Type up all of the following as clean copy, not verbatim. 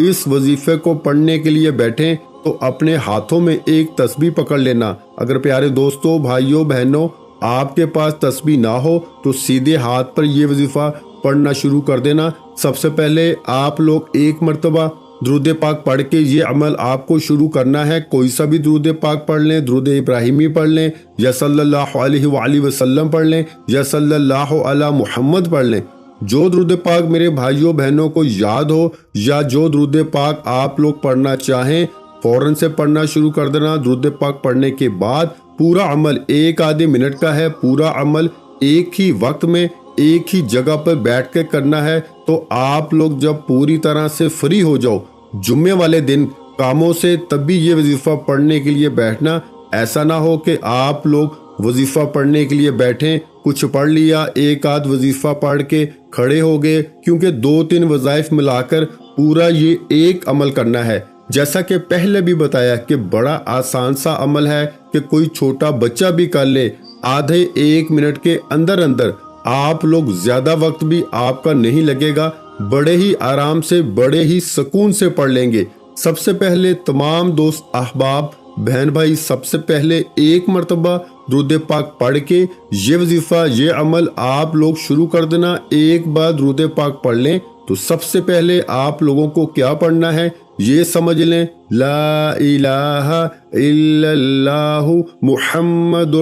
اس وظیفے کو پڑھنے کے لیے بیٹھیں تو اپنے ہاتھوں میں ایک تسبیح پکڑ لینا۔ اگر پیارے دوستوں، بھائیوں، بہنوں، آپ کے پاس تسبیح نہ ہو تو سیدھے ہاتھ پر یہ وظیفہ پڑھنا شروع کر دینا۔ سب سے پہلے آپ لوگ ایک مرتبہ درود پاک پڑھ کے یہ عمل آپ کو شروع کرنا ہے۔ کوئی سا بھی درود پاک پڑھ لیں، درود ابراہیمی پڑھ لیں، یا صلی اللہ علیہ وآلہ وسلم پڑھ لیں، یا صلی اللہ علی محمد پڑھ لیں۔ جو درود پاک میرے بھائیوں بہنوں کو یاد ہو یا جو درود پاک آپ لوگ پڑھنا چاہیں، فوراً سے پڑھنا شروع کر دینا۔ درود پاک پڑھنے کے بعد پورا عمل ایک آدھے منٹ کا ہے، پورا عمل ایک ہی وقت میں ایک ہی جگہ پر بیٹھ کے کرنا ہے۔ تو آپ لوگ جب پوری طرح سے فری ہو جاؤ جمعے والے دن کاموں سے، تب بھی یہ وظیفہ پڑھنے کے لیے بیٹھنا۔ ایسا نہ ہو کہ آپ لوگ وظیفہ پڑھنے کے لیے بیٹھیں، کچھ پڑھ لیا، ایک آدھ وظیفہ پڑھ کے کھڑے ہو گئے، کیونکہ 2-3 وظائف ملا کر پورا یہ ایک عمل کرنا ہے۔ جیسا کہ پہلے بھی بتایا کہ بڑا آسان سا عمل ہے کہ کوئی چھوٹا بچہ بھی کر لے۔ آدھے 1 منٹ کے اندر اندر آپ لوگ، زیادہ وقت بھی آپ کا نہیں لگے گا، بڑے ہی آرام سے، بڑے ہی سکون سے پڑھ لیں گے۔ سب سے پہلے تمام دوست احباب، بہن بھائی، سب سے پہلے ایک مرتبہ درود پاک پڑھ کے یہ وظیفہ، یہ عمل آپ لوگ شروع کر دینا۔ ایک بار درود پاک پڑھ لیں تو سب سے پہلے آپ لوگوں کو کیا پڑھنا ہے یہ سمجھ لیں۔ لا الہ الا اللہ محمد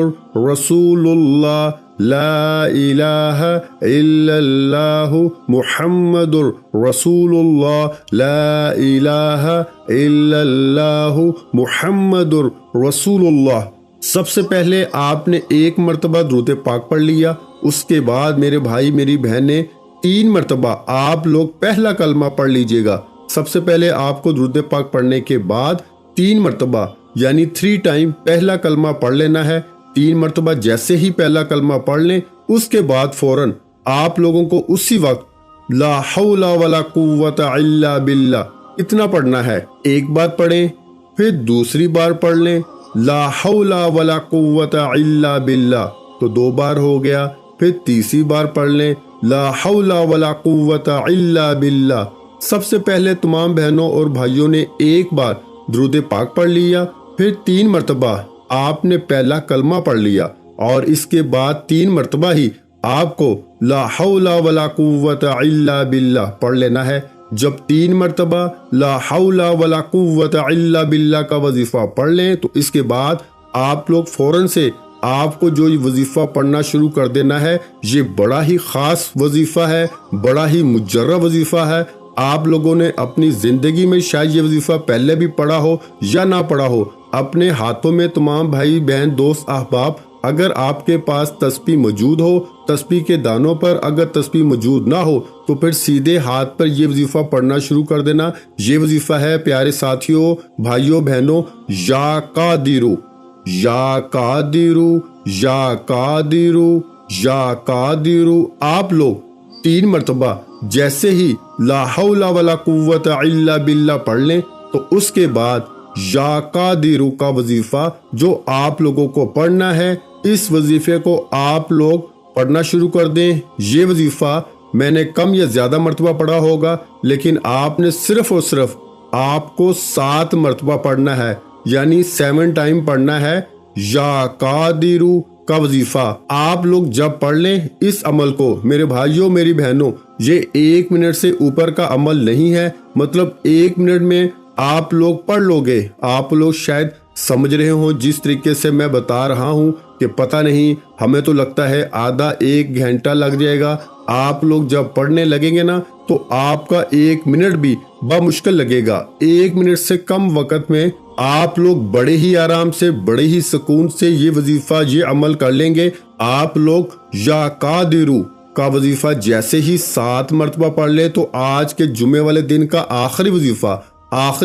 رسول اللہ، لا الہ الا اللہ محمد رسول اللہ، لا الہ الا اللہ محمد رسول اللہ۔ سب سے پہلے آپ نے ایک مرتبہ درود پاک پڑھ لیا، اس کے بعد میرے بھائی میری بہنیں 3 مرتبہ آپ لوگ پہلا کلمہ پڑھ لیجئے گا۔ سب سے پہلے آپ کو درود پاک پڑھنے کے بعد 3 مرتبہ یعنی 3 ٹائم پہلا کلمہ پڑھ لینا ہے۔ 3 مرتبہ جیسے ہی پہلا کلمہ پڑھ لیں، اس کے بعد فوراً آپ لوگوں کو اسی وقت لا حول ولا قوت الا باللہ اتنا پڑھنا ہے۔ ایک بار پڑھیں، پھر دوسری بار پڑھ لیں لا حول ولا قوت الا باللہ، تو 2 بار ہو گیا۔ پھر تیسری بار پڑھ لیں لا حول ولا قوت الا باللہ۔ سب سے پہلے تمام بہنوں اور بھائیوں نے ایک بار درود پاک پڑھ لیا، پھر 3 مرتبہ آپ نے پہلا کلمہ پڑھ لیا، اور اس کے بعد 3 مرتبہ ہی آپ کو لا حول ولا قوت الا باللہ پڑھ لینا ہے۔ جب 3 مرتبہ لا حول ولا قوت الا باللہ کا وظیفہ پڑھ لیں تو اس کے بعد آپ لوگ فوراً سے آپ کو جو یہ وظیفہ پڑھنا شروع کر دینا ہے۔ یہ بڑا ہی خاص وظیفہ ہے، بڑا ہی مجرب وظیفہ ہے۔ آپ لوگوں نے اپنی زندگی میں شاید یہ وظیفہ پہلے بھی پڑھا ہو یا نہ پڑھا ہو، اپنے ہاتھوں میں تمام بھائی بہن دوست احباب، اگر آپ کے پاس تسبیح موجود ہو، تسبیح کے دانوں پر اگر تسبیح موجود نہ ہو تو پھر سیدھے ہاتھ پر یہ وظیفہ پڑھنا شروع کر دینا۔ یہ وظیفہ ہے پیارے ساتھیوں، بھائیوں بہنوں، یا قادرو، یا قادرو، یا قادرو، یا قادرو۔ آپ لوگ 3 مرتبہ جیسے ہی لا حول ولا قوت الا باللہ پڑھ لیں تو اس کے بعد یا قادرو کا وظیفہ جو آپ لوگوں کو پڑھنا ہے، اس وظیفے کو آپ لوگ پڑھنا شروع کر دیں۔ یہ وظیفہ میں نے کم یا زیادہ مرتبہ پڑھا ہوگا، لیکن آپ نے صرف اور صرف آپ کو 7 مرتبہ پڑھنا ہے، یعنی 7 ٹائم پڑھنا ہے یا قادرو کا وظیفہ۔ آپ لوگ جب پڑھ لیں اس عمل کو، میرے بھائیوں میری بہنوں، یہ 1 منٹ سے اوپر کا عمل نہیں ہے، مطلب 1 منٹ میں آپ لوگ پڑھ لو گے۔ آپ لوگ شاید سمجھ رہے ہوں جس طریقے سے میں بتا رہا ہوں کہ پتہ نہیں، ہمیں تو لگتا ہے آدھا 1 گھنٹہ لگ جائے گا۔ آپ لوگ جب پڑھنے لگیں گے نا تو آپ کا 1 منٹ بھی بمشکل لگے گا۔ 1 منٹ سے کم وقت میں آپ لوگ بڑے ہی آرام سے، بڑے ہی سکون سے یہ وظیفہ، یہ عمل کر لیں گے۔ آپ لوگ یا قادرو کا وظیفہ جیسے ہی 7 مرتبہ پڑھ لیں تو آج کے جمعے والے دن کا آخری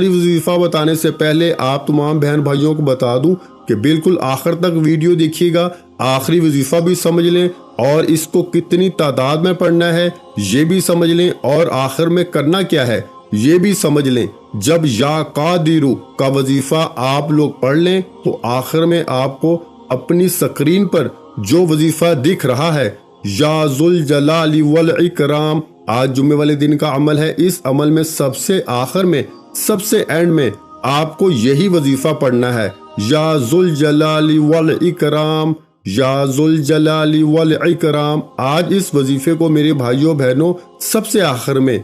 وظیفہ بتانے سے پہلے آپ تمام بہن بھائیوں کو بتا دوں کہ بالکل آخر تک ویڈیو دیکھیے گا، آخری وظیفہ بھی سمجھ لیں اور اس کو کتنی تعداد میں پڑھنا ہے یہ بھی سمجھ لیں، اور آخر میں کرنا کیا ہے یہ بھی سمجھ لیں۔ جب یا قادرو کا وظیفہ آپ لوگ پڑھ لیں تو آخر میں آپ کو اپنی سکرین پر جو وظیفہ دکھ رہا ہے، یا ذوالجلال والاکرام آج جمعے والے دن کا عمل ہے۔ اس عمل میں سب سے آخر میں، سب سے اینڈ میں آپ کو یہی وظیفہ پڑھنا ہے، یا ذوالجلال والاکرام، یا ذوالجلال والاکرام۔ آج اس وظیفے کو میرے بھائیوں بہنوں سب سے آخر میں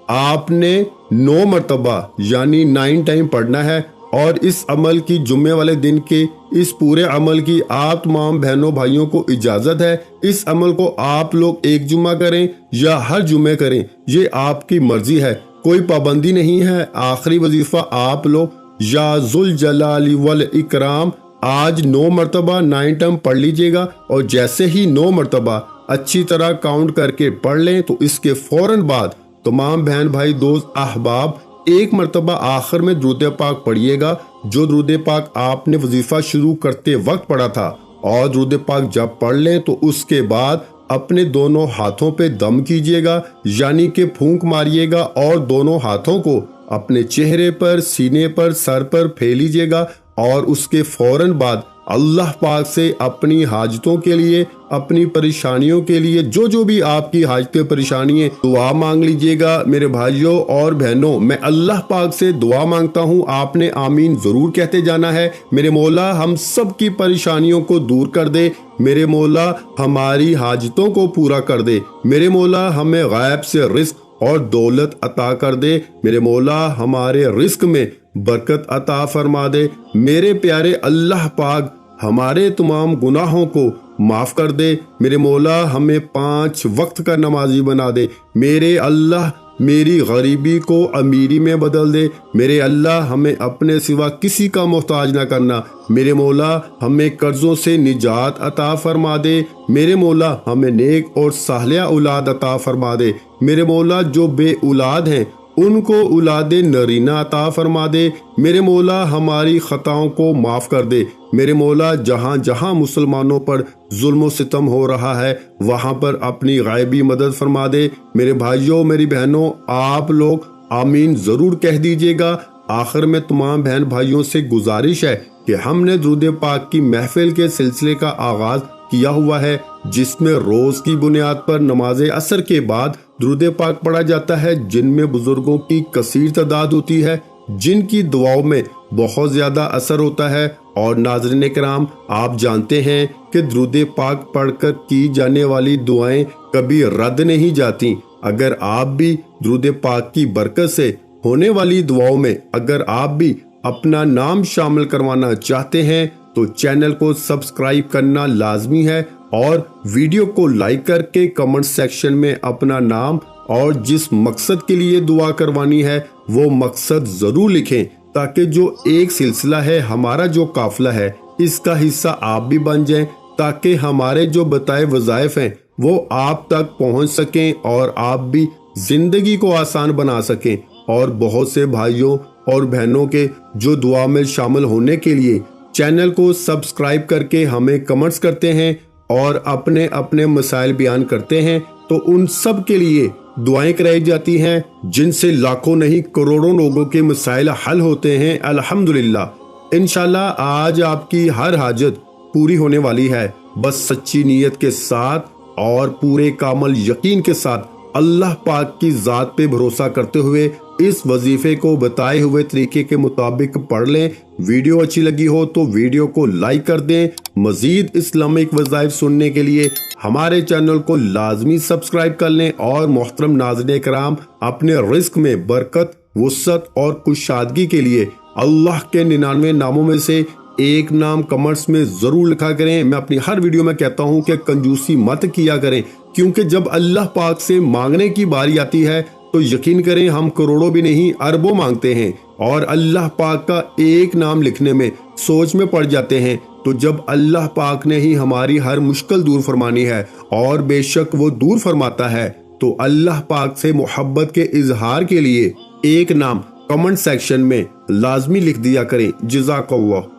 آپ نے 9 مرتبہ یعنی 9 ٹائم پڑھنا ہے، اور اس عمل کی جمعے والے دن کے اس پورے عمل کی آپ تمام بہنوں بھائیوں کو اجازت ہے۔ اس عمل کو آپ لوگ ایک جمعہ کریں یا ہر جمعے کریں، یہ آپ کی مرضی ہے، کوئی پابندی نہیں ہے۔ آخری وظیفہ آپ لوگ یا ذوالجلال والاکرام آج 9 مرتبہ 9 ٹائم پڑھ لیجئے گا، اور جیسے ہی 9 مرتبہ اچھی طرح کاؤنٹ کر کے پڑھ لیں تو اس کے فوراً بعد تمام بہن بھائی دوست احباب ایک مرتبہ آخر میں درود پاک پڑھیے گا، جو درود پاک آپ نے وظیفہ شروع کرتے وقت پڑھا تھا، اور درود پاک جب پڑھ لیں تو اس کے بعد اپنے دونوں ہاتھوں پہ دم کیجئے گا، یعنی کہ پھونک ماریے گا، اور دونوں ہاتھوں کو اپنے چہرے پر، سینے پر، سر پر پھیلیجئے گا، اور اس کے فوراً بعد اللہ پاک سے اپنی حاجتوں کے لیے، اپنی پریشانیوں کے لیے، جو بھی آپ کی حاجتیں پریشانیاں دعا مانگ لیجئے گا۔ میرے بھائیوں اور بہنوں، میں اللہ پاک سے دعا مانگتا ہوں، آپ نے آمین ضرور کہتے جانا ہے۔ میرے مولا ہم سب کی پریشانیوں کو دور کر دے، میرے مولا ہماری حاجتوں کو پورا کر دے، میرے مولا ہمیں غیب سے رزق اور دولت عطا کر دے، میرے مولا ہمارے رزق میں برکت عطا فرما دے، میرے پیارے اللہ پاک ہمارے تمام گناہوں کو معاف کر دے، میرے مولا ہمیں 5 وقت کا نمازی بنا دے، میرے اللہ میری غریبی کو امیری میں بدل دے، میرے اللہ ہمیں اپنے سوا کسی کا محتاج نہ کرنا، میرے مولا ہمیں قرضوں سے نجات عطا فرما دے، میرے مولا ہمیں نیک اور صالحہ اولاد عطا فرما دے، میرے مولا جو بے اولاد ہیں ان کو اولاد نرینہ عطا فرما دے، میرے مولا ہماری خطاؤں کو معاف کر دے، میرے مولا جہاں جہاں مسلمانوں پر ظلم و ستم ہو رہا ہے وہاں پر اپنی غیبی مدد فرما دے۔ میرے بھائیوں میری بہنوں آپ لوگ آمین ضرور کہہ دیجئے گا۔ آخر میں تمام بہن بھائیوں سے گزارش ہے کہ ہم نے درود پاک کی محفل کے سلسلے کا آغاز کیا ہوا ہے، جس میں روز کی بنیاد پر نماز عصر کے بعد درود پاک پڑھا جاتا ہے، جن میں بزرگوں کی کثیر تعداد ہوتی ہے، جن کی دعاؤں میں بہت زیادہ اثر ہوتا ہے۔ اور ناظرین کرام آپ جانتے ہیں کہ درود پاک پڑھ کر کی جانے والی دعائیں کبھی رد نہیں جاتی۔ اگر آپ بھی درود پاک کی برکت سے ہونے والی دعاؤں میں اگر آپ بھی اپنا نام شامل کروانا چاہتے ہیں تو چینل کو سبسکرائب کرنا لازمی ہے، اور ویڈیو کو لائک کر کے کمنٹ سیکشن میں اپنا نام اور جس مقصد کے لیے دعا کروانی ہے وہ مقصد ضرور لکھیں، تاکہ جو ایک سلسلہ ہے ہمارا جو قافلہ ہے اس کا حصہ آپ بھی بن جائیں، تاکہ ہمارے جو بتائے وظائف ہیں وہ آپ تک پہنچ سکیں اور آپ بھی زندگی کو آسان بنا سکیں۔ اور بہت سے بھائیوں اور بہنوں کے جو دعا میں شامل ہونے کے لیے چینل کو سبسکرائب کر کے ہمیں کمنٹس کرتے ہیں اور اپنے اپنے مسائل بیان کرتے ہیں، تو ان سب کے لیے دعائیں کرائی جاتی ہیں، جن سے لاکھوں نہیں کروڑوں لوگوں کے مسائل حل ہوتے ہیں الحمدللہ۔ انشاءاللہ آج آپ کی ہر حاجت پوری ہونے والی ہے، بس سچی نیت کے ساتھ اور پورے کامل یقین کے ساتھ اللہ پاک کی ذات پہ بھروسہ کرتے ہوئے اس وظیفے کو بتائے ہوئے طریقے کے مطابق پڑھ لیں۔ ویڈیو اچھی لگی ہو تو ویڈیو کو لائک کر دیں۔ مزید اسلامک وظائف سننے کے لیے ہمارے چینل کو لازمی سبسکرائب کر لیں، اور محترم ناظرین کرام اپنے رزق میں برکت، وسعت اور کشادگی کے لیے اللہ کے 99 ناموں میں سے ایک نام کمنٹس میں ضرور لکھا کریں۔ میں اپنی ہر ویڈیو میں کہتا ہوں کہ کنجوسی مت کیا کریں، کیونکہ جب اللہ پاک سے مانگنے کی باری آتی ہے تو یقین کریں ہم کروڑوں بھی نہیں اربوں مانگتے ہیں، اور اللہ پاک کا ایک نام لکھنے میں سوچ میں پڑ جاتے ہیں۔ تو جب اللہ پاک نے ہی ہماری ہر مشکل دور فرمانی ہے، اور بے شک وہ دور فرماتا ہے، تو اللہ پاک سے محبت کے اظہار کے لیے ایک نام کمنٹ سیکشن میں لازمی لکھ دیا کریں۔ جزاک اللہ۔